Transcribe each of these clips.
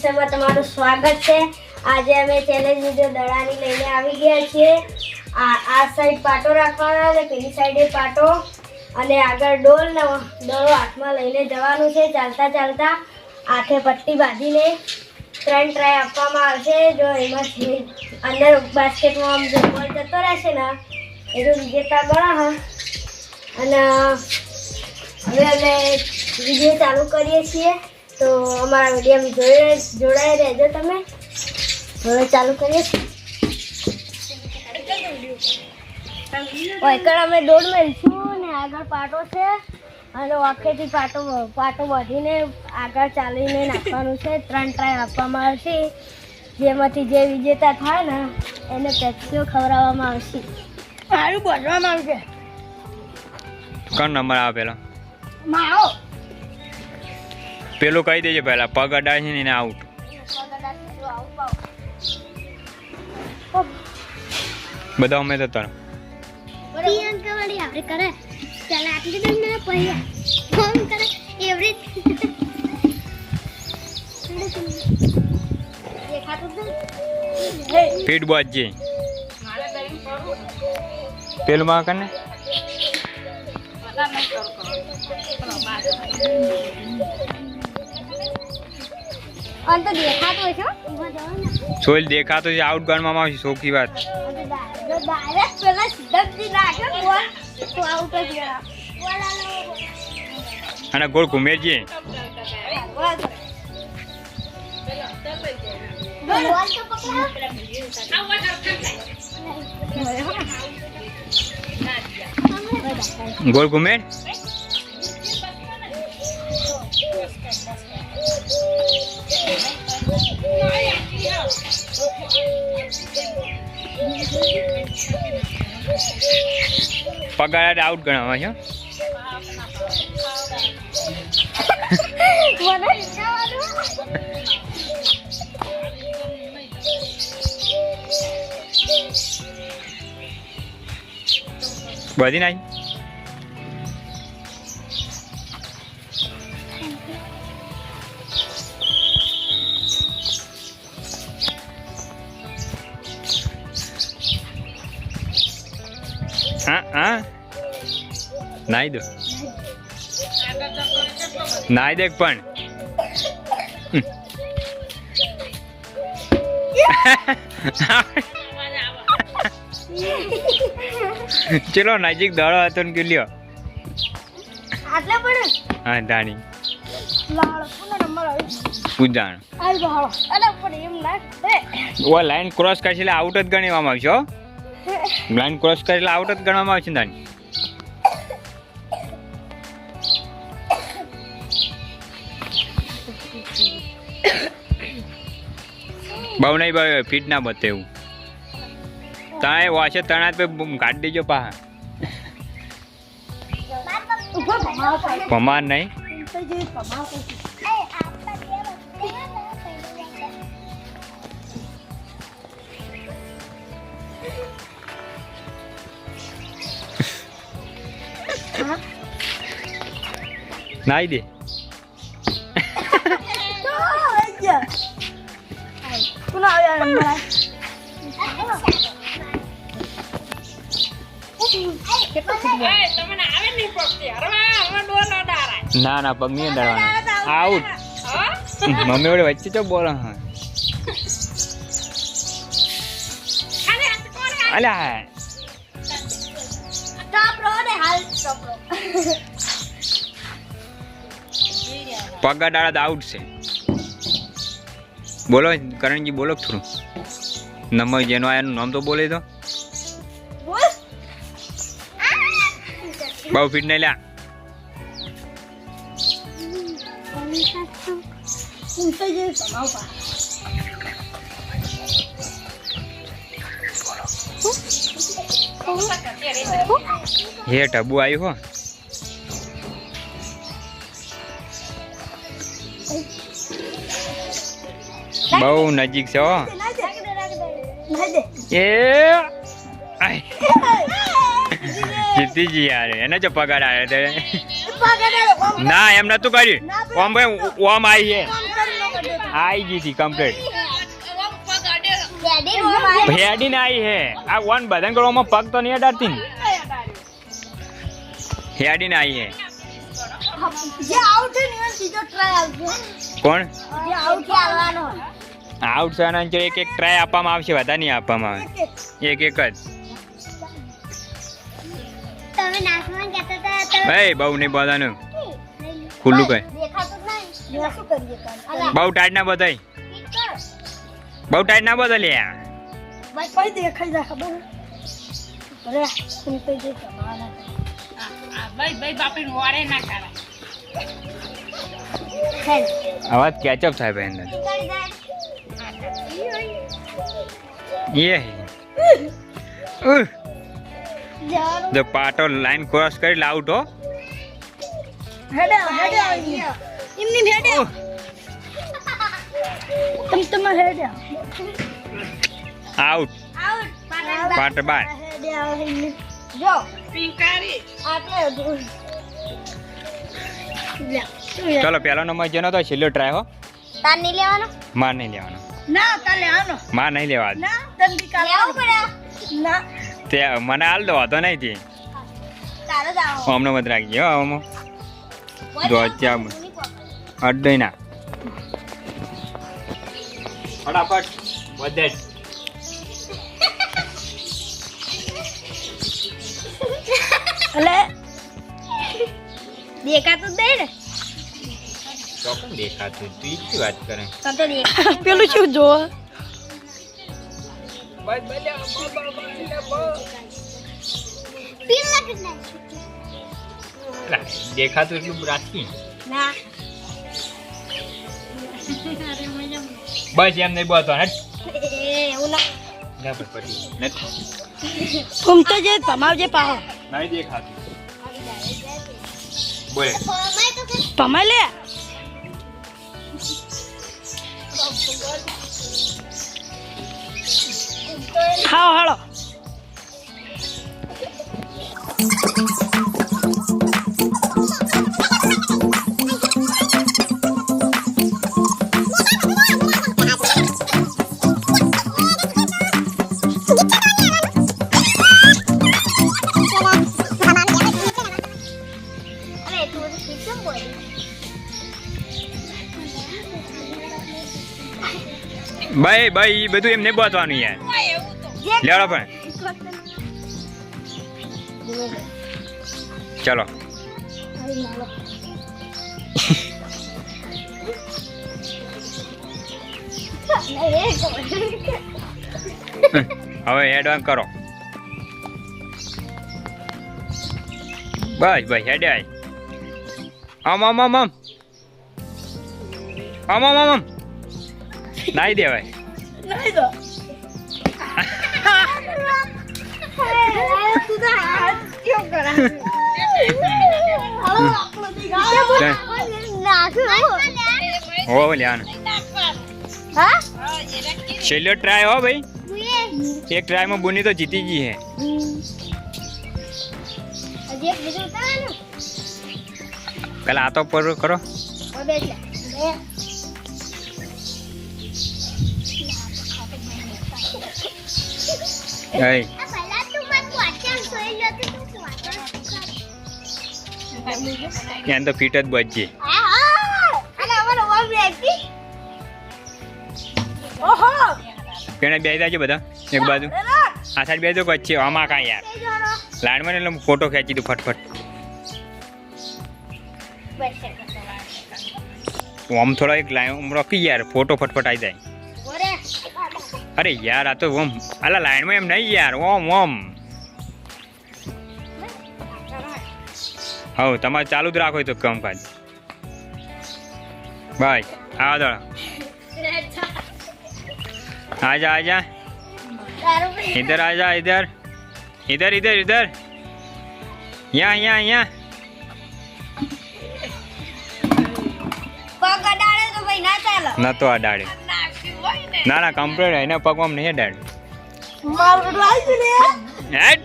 વિડીયોમાં તમારું સ્વાગત છે। આજે અમે ચેલેન્જ વિડીયો દડાની લઈને આવી ગયા છીએ। આ સાઈડ પાટો રાખવાનો અને પેલી સાઈડે પાટો અને આગળ ડોલ ને દડો હાથમાં લઈને જવાનું છે। ચાલતા ચાલતા હાથે પટ્ટી બાંધીને 3 ટ્રાય આપવામાં આવશે। જો એમાંથી અંદર બાસ્કેટમાં આમ જો બોલ જતો રહેશે ને એ તો વિજેતા ગણા। અને હવે અમે વિડીયો ચાલુ કરીએ છીએ, તો અમારા વિડીયોમાં જોડાઈ રહેજો તમે। હવે ચાલુ કરીએ છીએ। અમે દોડ મેળશું ને આગળ પાટો છે અને વાકેથી પાટો બાંધીને આગળ ચાલીને નાખવાનું છે। 3 ટ્રાય આપવામાં આવશે, જેમાંથી જે વિજેતા થાય ને એને પેપ્સીઓ ખવડાવવામાં આવશે। સારું બાંધવામાં આવશે। કોણ નંબર આવે પેલા? મારો પેલું કહી દેજે પહેલા પગ અડાડે છે ને આઉટ। બધા અમે તો તણ પ્રિયંકા વાળી આપણે કરે ચાલ આટલી દમ ને પહેલા ફોન કરે એવરી દેખાતું નહીં ફીટ બોજે પેલું માં કને અંત દેખાતો છે સોલ દેખાતો છે આઉટ ગણવામાં આવશે। સોખી વાત ડાયરેક્ટ પેલા સીધા થી નાખે બોલ તો આઉટ જ ગયા અને ગોળ ઘુમેરજે। ગોળ ઘુમેર પગાર આઉટ ગણવામાં છે। બધી નાઈ હા નાઈ દો નાઈ દેખ પણ ચલો નજીક દડો હતો ને લ્યો આટલા પણ હા દાણી લાળ કોનો નંબર આવ્યો પૂજાણ આલ બહાળો અરે પણ એમ ના દે ઓ લાઈન ક્રોસ કરશે એટલે આઉટ જ ગણવામાં આવશે। લાઈન ક્રોસ કરે એટલે આઉટ જ ગણવામાં આવશે દાણી। બહુ નહીં ભાઈ ફીટ ના બતે એવું તાય વાશે તણાત પે કાઢી દેજો પાહા પમાર નહીં નાઈ દે ના ના પગ નહીં અડાડવાના આઉટ। મમ્મી વડે વચ્ચે ચો બોલો હા અલ્યા પગ અડાડા આઉટ છે। બોલો કરણજી બોલો થોડું નંબર જેનો આયાનું નામ તો બોલે તો બહુ ફીટ નહીં લ્યા હે ટબુ આવ્યું હો બહુ નજીક છે હો એ જીતી જી યાર એને જો પગાર આવ્યો તે ના એમ નતું કર્યું ઓમ ભાઈ ઓમ આવી છે आई जी थी कंप्लीट ડેડી નો ભાઈ भेड़ी ना आई है आ वन बदन करो में पग तो नहीं अडारती ने हेडी ना आई है જે આઉટ છે ને સીધો ટ્રાય આવશે કોણ જે આઉટ ચાલવાનો આઉટ સાના જો એક એક ટ્રાય આપવામાં આવશે વધારે નહીં આપવામાં આવે એક એક જ તમે નાસમાં કહેતા હતા ભાઈ બહુ નહીં બોલવાનું ખુલ્લું કર દેખાતું જ નહીં મેં શું કરીએ કાલ બહુ ટાઈટ ના બધાય બહુ ટાઈટ ના બદલ યાર ભાઈ કોઈ દેખાઈ જાય ખબર અરે તું તો જે કમાવાના અવાજ કેચઅપ થાય ભાઈ અંદર ये है जो पाटो लाइन क्रॉस कर आउट हो હેડે ઇમની હેડે તમે હેડે आउट આઉટ પાટ બાર હેડે આવે જો પિંકારી આટલે ચલો પહેલો નંબર જેનો તો છેલ્લો ટ્રાય હો તાર નહીં લેવાનો માર નહીં લેવાનો ના તાર લેવાનો માર નહીં લેવા ના તન બી કાલ લેવું પડે ના તે મને હાલ દો તો નહીં થી તારે જ આવો અમને મત રાખજો આમ જો ચા અડઈ ના ફટાફટ બધે અલે દેખાતું જ નહીં ને ચોકન દેખાતું તું ઈથી વાત કરે તો દેખા પેલું શું જો દેખાતું એટલું રાખી ના બસ એમ નહીં બોલતો હટ એવું ના ના પડી નથી तुम तो जे पमावजे पाहो નહીં દેખાતું બોલે पमा ले खाओ हालो ભાઈ ભાઈ ઈ બધું એમને બોતવાનું યાર લેવડો પણ ચલો હવે હેડ ઓન કરો બસ બસ હેડ આય આમ આમ આમ આમ આમ આમ આમ નાઈ દેવાય नहीं दो तू तो हाथ क्यों करा હો લ્યાન हाँ છેલ્લો ટ્રાય હો ભાઈ એક ટ્રાય માં બુની તો જીતી ગઈ હે अजय मुझे उतारा ना પેલા આ તો પર કરો और देख ले એ पहला तू मत वाचन सोई लेते तू वाचन ત્યાં તો ફીટ જ બચી अरे हमारा वो भी ओहो પેણે બેસી જાજો બધા એક બાજુ આ સાઈડ બેસજો વચ્ચે આમાં કાંઈ યાર લાઈનમાં એટલે ફોટો ખેંચી દઉં ફટફટ આમ થોડા એક લાઈન રોકી યાર ફોટો ફટફટ આવી જાય અરે યાર આ તો ઓમ અલા લાઈનમાં એમ નહીં યાર ઓમ ઓમ હવ તમારે ચાલુ જ રાખો તો કામકાજ બાય આવા દો आजा आजा इधर आजा इधर इधर इधर इधर यहाँ यहाँ यहाँ पग अडाड़े तो भाई ना चलो ना तो अडाड़े ना ना कंप्लीट है ना पग नहीं अडाड़े मार लाई ले हट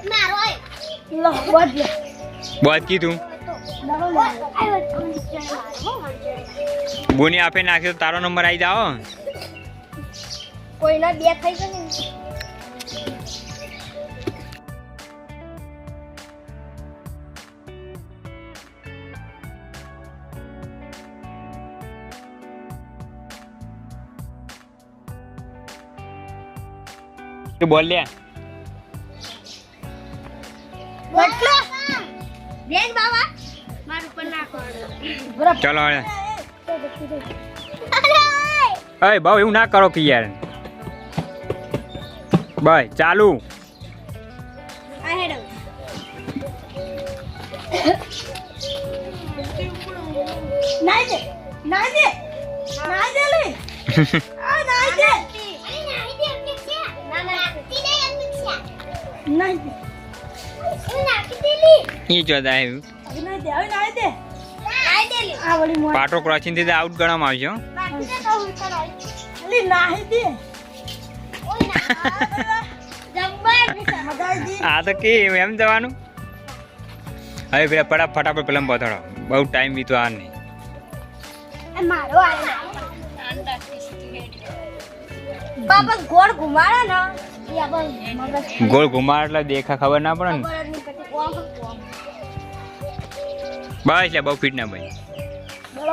मारो लो बहुत ले बहुत की तू બોની આપે નાખ્યો તો તારો નંબર આવી જાઓ. કોઈના બે થઈ ગયો ને તું બોલ લે. દેખ બાબા મારું પર નાખો. ચલો હવે. અય બહુ એવું ના કરો કે યાર. બાય ચાલુ. આ હેડો નાઈ દે નાઈ દે નાઈ દે લે આ નાઈ દે નાઈ દે ઈ જોતા આવ્યું. નાઈ દે હવે નાઈ દે નાઈ દે આ વળી મોય પાટો ક્રોસિંગ થી આઉટ ગણવામાં આવશે હો. નાઈ દે તો ઉતર લે નાઈ દે આ તો કે એમ જવાનું. હવે પેલા ફટાફટ પેલા બતાડો. બહુ ટાઈમ બીતો આ નહીં. મારો બાબા ગોળ ઘુમાડે ને એ આપણ મગજ ગોળ ઘુમાડ એટલે દેખા ખબર ના પડે ને. ખબર જ નહીં પડતી કોમ કોમ બસ એટલે બહુ ફિટ ના ભાઈ. બોલો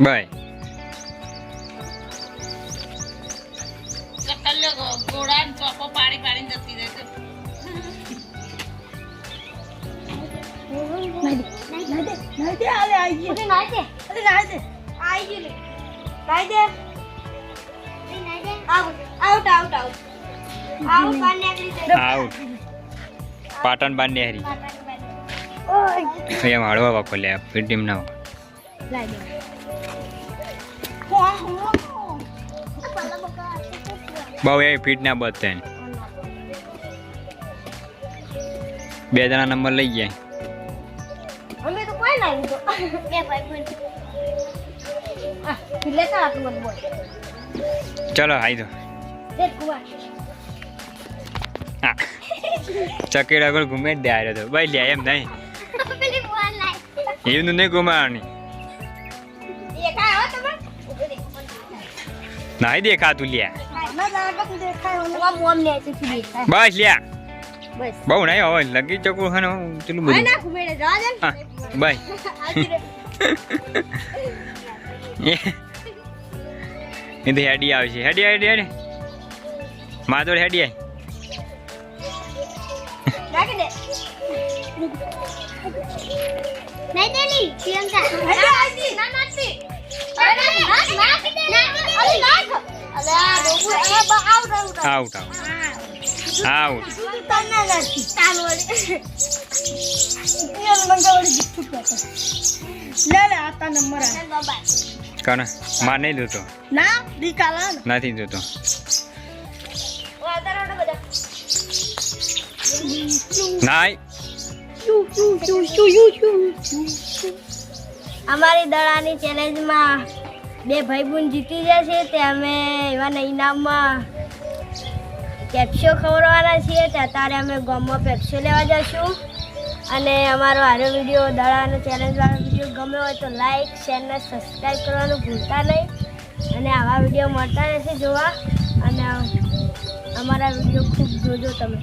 બાય. આઉટ. પાટણ બાર નેહરી એમ હળવા વાકો લે ફિટ ટીમ ના બહુ એ ફિટ ના બસ તેને. બે જણા નંબર લઈ ગયા. અમે તો કોઈ ના લીધો બે ભાઈ બોલ આ કિલે કા તું મત બોલ ચલો આઈ દો. દેખ કુવા હા ચકેડા પર ઘૂમે જ દે આવ્યો તો ભાઈ લે એમ નહીં પેલી બોલ લાય એવું નહીં ઘુમાવાની. એ કા આવો તમે નહીં દેખાતું લ્યા. ના ના તો દેખાય ઓને મોમ ને છે ફી બસ લ્યા બસ બહુ નહીં હવે લગી ચકું હે ને પેલું બધું. ના ઘુમેડે જા દે હા બાય. એ તો હેડી આવશે. હેડી હેડી હેડી માધોડ હેડી આય. નાખી દે નહીં દેલી પ્રિયંકા ના આજી ના નાખી અરે નાખ નાખી દે અરે નાખ અલે આ ડોબુ આઉટ આઉટ આઉટ. તને નાખી તાનવળી યાર મંગાવડી જીતું કે લે લે આતા નંબર આ બાબા કોને માર નહીં દોતો. ના દીકાલા નથી દોતો. વાદરાડો બધા નાઈ અમારી દડાની ચેલેન્જમાં બે ભાઈબંધ જીતી જશે તે અમે એવાના ઇનામમાં પેપ્સીઓ ખવડાવવાના છીએ તે અત્યારે અમે ગામમાં પેપ્સીઓ લેવા જઈશું. અને અમારો આરો વિડીયો દડાનો ચેલેન્જવાળો વિડીયો ગમ્યો હોય તો લાઈક શેર ને સબસ્ક્રાઈબ કરવાનું ભૂલતા નહીં. અને આવા વિડીયો મળતા રહેશે જોવા. અને અમારા વિડીયો ખૂબ જોજો તમે.